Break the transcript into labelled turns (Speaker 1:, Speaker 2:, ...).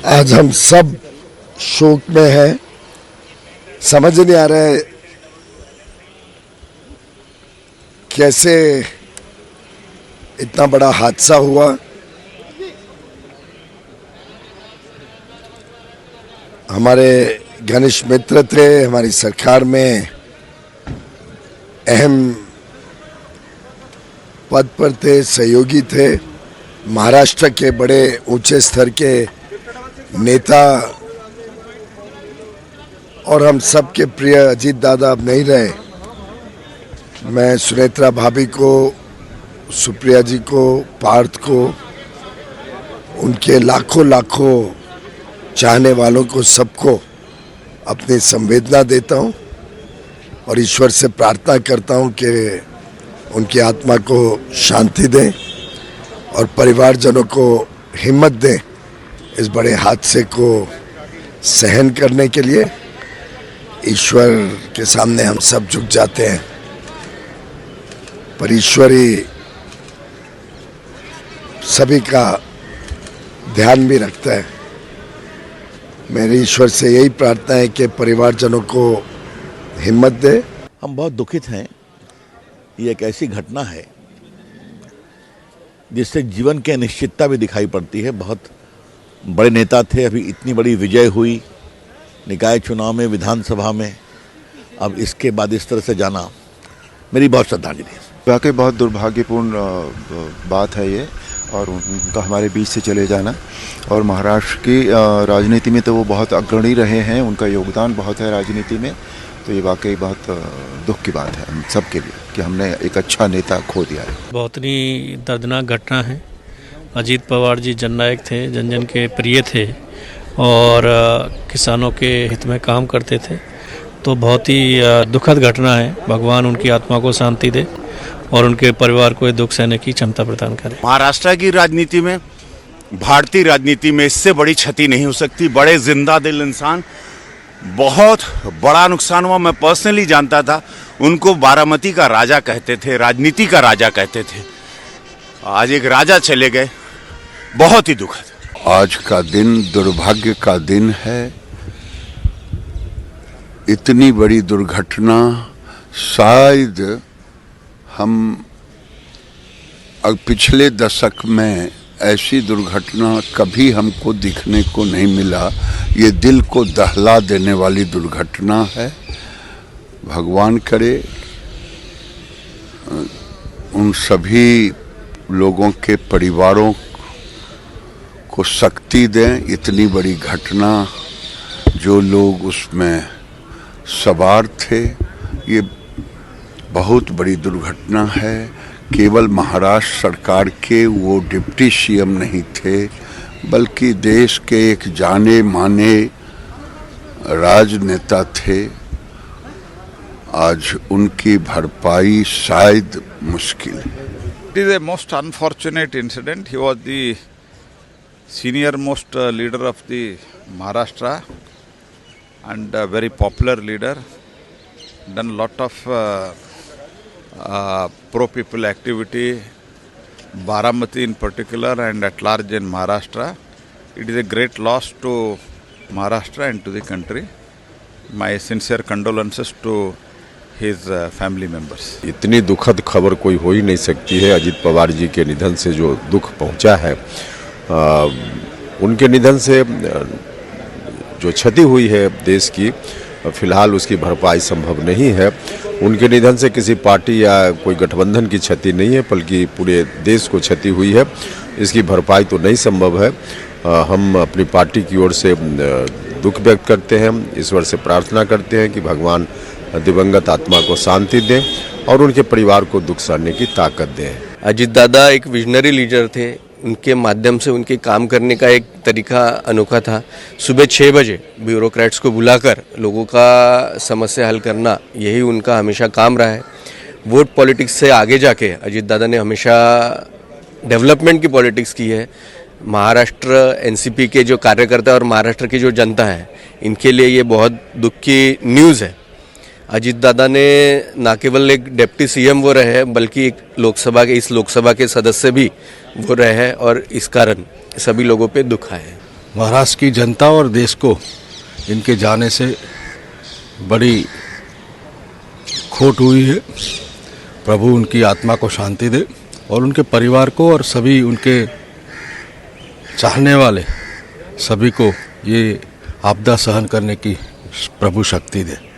Speaker 1: आज हम सब शोक में हैं। समझ नहीं आ रहा है कैसे इतना बड़ा हादसा हुआ। हमारे घनिष्ठ मित्र थे, हमारी सरकार में अहम पद पर थे, सहयोगी थे, महाराष्ट्र के बड़े ऊंचे स्तर के नेता और हम सब के प्रिय अजीत दादा अब नहीं रहे। मैं सुनेत्रा भाभी को, सुप्रिया जी को, पार्थ को, उनके लाखों लाखों चाहने वालों को, सबको अपनी संवेदना देता हूं और ईश्वर से प्रार्थना करता हूं कि उनकी आत्मा को शांति दें और परिवारजनों को हिम्मत दें इस बड़े हादसे को सहन करने के लिए। ईश्वर के सामने हम सब झुक जाते हैं, पर ईश्वर ही सभी का ध्यान भी रखता है। मेरी ईश्वर से यही प्रार्थना है कि परिवारजनों को हिम्मत दे।
Speaker 2: हम बहुत दुखित हैं। ये एक ऐसी घटना है जिससे जीवन की अनिश्चितता भी दिखाई पड़ती है। बहुत बड़े नेता थे, अभी इतनी बड़ी विजय हुई निकाय चुनाव में, विधानसभा में, अब इसके बाद इस तरह से जाना मेरी बहुत श्रद्धांजलि है।
Speaker 3: वाकई बहुत दुर्भाग्यपूर्ण बात है ये, और उनका हमारे बीच से चले जाना। और महाराष्ट्र की राजनीति में तो वो बहुत अग्रणी रहे हैं, उनका योगदान बहुत है राजनीति में। तो ये वाकई बहुत दुख की बात है हम सब के लिए कि हमने एक अच्छा नेता खो दिया है।
Speaker 4: बहुत ही दर्दनाक घटना है। अजीत पवार जी जननायक थे, जन जन के प्रिय थे और किसानों के हित में काम करते थे। तो बहुत ही दुखद घटना है। भगवान उनकी आत्मा को शांति दे और उनके परिवार को दुख सहने की क्षमता प्रदान करे।
Speaker 5: महाराष्ट्र की राजनीति में, भारतीय राजनीति में इससे बड़ी क्षति नहीं हो सकती। बड़े जिंदा दिल इंसान, बहुत बड़ा नुकसान हुआ। मैं पर्सनली जानता था, उनको बारामती का राजा कहते थे, राजनीति का राजा कहते थे। आज एक राजा चले गए, बहुत ही दुखद।
Speaker 6: आज का दिन दुर्भाग्य का दिन है। इतनी बड़ी दुर्घटना शायद हम पिछले दशक में ऐसी दुर्घटना कभी हमको दिखने को नहीं मिला। ये दिल को दहला देने वाली दुर्घटना है। भगवान करे उन सभी लोगों के परिवारों को शक्ति दें। इतनी बड़ी घटना, जो लोग उसमें सवार थे, ये बहुत बड़ी दुर्घटना है। केवल महाराष्ट्र सरकार के वो डिप्टी सीएम नहीं थे, बल्कि देश के एक जाने माने राजनेता थे। आज उनकी भरपाई शायद मुश्किल है।
Speaker 7: It is a most unfortunate incident. He was the senior most leader of the Maharashtra and a very popular leader. Done lot of pro-people activity, Baramati in particular and at large in Maharashtra. It is a great loss to Maharashtra and to the country. My sincere condolences to his family members.
Speaker 8: इतनी दुखद खबर कोई हो ही नहीं सकती है। अजीत पवार जी के निधन से जो दुख पहुंचा है, उनके निधन से जो क्षति हुई है देश की, फिलहाल उसकी भरपाई संभव नहीं है। उनके निधन से किसी पार्टी या कोई गठबंधन की क्षति नहीं है, बल्कि पूरे देश को क्षति हुई है। इसकी भरपाई तो नहीं संभव है। हम अपनी पार्टी की ओर से दुख व्यक्त करते हैं, ईश्वर से प्रार्थना करते हैं कि भगवान दिवंगत आत्मा को शांति दें और उनके परिवार को दुख सहने की ताकत दें।
Speaker 9: अजीत दादा एक विजनरी लीडर थे। उनके माध्यम से उनके काम करने का एक तरीका अनोखा था। सुबह 6 बजे ब्यूरोक्रेट्स को बुलाकर लोगों का समस्या हल करना, यही उनका हमेशा काम रहा है। वोट पॉलिटिक्स से आगे जाके अजीत दादा ने हमेशा डेवलपमेंट की पॉलिटिक्स की है। महाराष्ट्र एनसीपी के जो कार्यकर्ता और महाराष्ट्र की जो जनता है, इनके लिए ये बहुत दुख की न्यूज़ है। अजीत दादा ने न केवल एक डिप्टी सीएम वो रहे, बल्कि एक इस लोकसभा के सदस्य भी वो रहे हैं और इस कारण सभी लोगों पे दुख आया है।
Speaker 10: महाराष्ट्र की जनता और देश को इनके जाने से बड़ी खोट हुई है। प्रभु उनकी आत्मा को शांति दे और उनके परिवार को और सभी उनके चाहने वाले सभी को ये आपदा सहन करने की प्रभु शक्ति दे।